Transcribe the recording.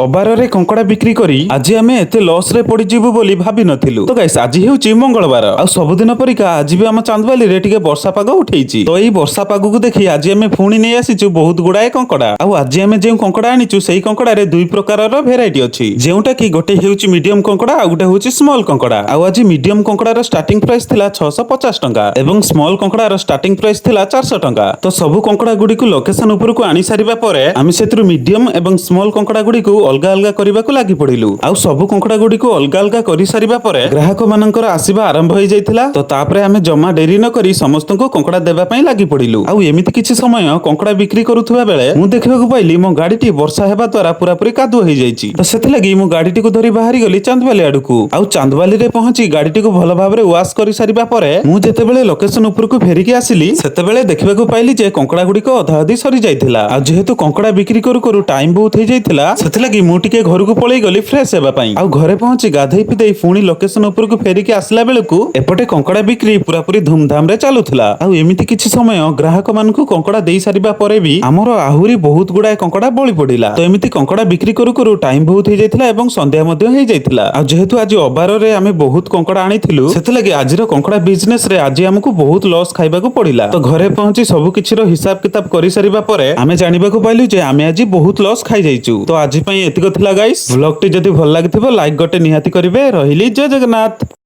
ଅବାରରେ କଙ୍କଡା ବିକ୍ରି କରି ଆଜି ଆମେ ଏତେ ଲସ୍ ରେ ପଡିଯିବୁ ବୋଲି ଭାବି ନଥିଲୁ। ତ ଗାଇସ୍ ଆଜି ହେଉଛି ମଙ୍ଗଳବାର ଆଉ ସବୁଦିନ ପରିକା ଆଜି ବି ଆମ ଚାନ୍ଦବାଲିରେ ଟିକେ ବର୍ଷା ପାଗ ଉଠେଇଛି। ତ ଏଇ ବର୍ଷା ପାଗକୁ ଦେଖି ଆଜି ଆମେ ପୁଣି ନେଇ ଆସିଛୁ ବହୁତ ଗୁଡାଏ କଙ୍କଡା। ଆଉ ଆଜି ଆମେ ଯେଉଁ କଙ୍କଡା ଆଣିଛୁ ସେଇ କଙ୍କଡାରେ ଦୁଇ ପ୍ରକାରର ଭେରାଇଟି ଅଛି, ଯେଉଁଟା କି ଗୋଟେ ହେଉଛି ମିଡିୟମ କଙ୍କଡା ଆଉ ଗୋଟେ ହେଉଛି ସ୍ମଲ କଙ୍କଡା। ଆଉ ଆଜି ମିଡିୟମ କଙ୍କଡାର ଷ୍ଟାର୍ଟିଂ ପ୍ରାଇସ୍ ଥିଲା 650 ଟଙ୍କା ଏବଂ ସ୍ମଲ କଙ୍କଡାର ଷ୍ଟାର୍ଟିଂ ପ୍ରାଇସ୍ ଥିଲା 400 ଟଙ୍କା। ତ ସବୁ କଙ୍କଡା ଗୁଡିକୁ ଲୋକେସନ ଉପରକୁ ଆଣି ସାରିବା ପରେ ଆମେ ସେଥିରୁ ମିଡିୟମ ଏବଂ ସ୍ମଲ କଙ୍କଡା ଗୁଡିକୁ ଅଲଗା ଅଲଗା କରିବାକୁ ଲାଗି ପଡିଲୁ। ଆଉ ସବୁ କଙ୍କଡା ଗୁଡିକୁ ଅଲଗା ଅଲଗା କରି ସାରିବା ପରେ ଗ୍ରାହକ ମାନଙ୍କର ଆସିବା ଆରମ୍ଭ ହେଇଯାଇଥିଲା। ତ ତାପରେ ଆମେ ଜମା ଡେରି ନ କରି ସମସ୍ତଙ୍କୁ କଙ୍କଡା ଦେବା ପାଇଁ ଲାଗି ପଡିଲୁ। ଆଉ ଏମିତି କିଛି ସମୟ କଙ୍କଡା ବିକ୍ରି କରୁଥିବା ବେଳେ ମୁଁ ଦେଖିବାକୁ ପାଇଲି ମୋ ଗାଡିଟି ବର୍ଷା ହେବା ଦ୍ୱାରା ପୁରାପୁରି କାଦୁଅ ହେଇଯାଇଛି। ତ ସେଥିଲାଗି ମୁଁ ଗାଡିଟିକୁ ଧରି ବାହାରି ଗଲି ଚାନ୍ଦବାଲି ଆଡକୁ। ଆଉ ଚାନ୍ଦବାଲିରେ ପହଞ୍ଚି ଗାଡିଟିକୁ ଭଲ ଭାବରେ ୱାଶ କରି ସାରିବା ପରେ ମୁଁ ଯେତେବେଳେ ଲୋକେସନ ଉପରକୁ ଫେରିକି ଆସିଲି ସେତେବେଳେ ଦେଖିବାକୁ ପାଇଲି ଯେ କଙ୍କଡା ଗୁଡିକ ଅଧା ଅଧି ସରି ଯାଇଥିଲା। ଆଉ ଯେହେତୁ କଙ୍କଡା ବିକ୍ରି କରୁ କରୁ ଟାଇମ ବହୁତ ହେଇଯାଇଥିଲା ସେଥିଲାଗି ମୁଁ ଟିକେ ଘରକୁ ପଳେଇ ଗଲି ଫ୍ରେଶ ହେବା ପାଇଁ। ଆଉ ଘରେ ପହଞ୍ଚି ଗାଧେଇ ପିଧେଇ ପୁଣି ଲୋକେସନ ଉପରକୁ ଫେରିକି ଆସିଲା ବେଳକୁ ଏପଟେ କଙ୍କଡା ବିକ୍ରି ପୁରାପୁରି ଧୁମଧାମ ରେ ଚାଲୁଥିଲା। ଆଉ ଏମିତି କିଛି ସମୟ ଗ୍ରାହକ ମାନଙ୍କୁ କଙ୍କଡା ଦେଇ ସାରିବା ପରେ ବି ଆମର ଆହୁରି ବହୁତ ଗୁଡାଏ କଙ୍କଡା ବଳି ପଡିଲା। ତ ଏମିତି କଙ୍କଡା ବିକ୍ରି କରୁ କରୁ ଟାଇମ ବହୁତ ହେଇଯାଇଥିଲା ଏବଂ ସନ୍ଧ୍ୟା ମଧ୍ୟ ହେଇଯାଇଥିଲା। ଆଉ ଯେହେତୁ ଆଜି ଅବାରରେ ଆମେ ବହୁତ କଙ୍କଡା ଆଣିଥିଲୁ ସେଥିଲାଗି ଆଜିର କଙ୍କଡା ବିଜନେସ ରେ ଆଜି ଆମକୁ ବହୁତ ଲସ୍ ଖାଇବାକୁ ପଡିଲା। ତ ଘରେ ପହଞ୍ଚି ସବୁ କିଛିର ହିସାବ କିତାବ କରିସାରିବା ପରେ ଆମେ ଜାଣିବାକୁ ପାଇଲୁ ଯେ ଆମେ ଆଜି ବହୁତ ଲସ୍ ଖାଇଯାଇଛୁ। ତ ଆଜି ପାଇଁ ଏତିକ ଥିଲା ଗାଇସ୍। ବ୍ଲଗଟି ଯଦି ଭଲ ଲାଗିଥିବ ଲାଇକ୍ ଗୋଟେ ନିହାତି କରିବେ। ରହିଲି, ଜୟ ଜଗନ୍ନାଥ।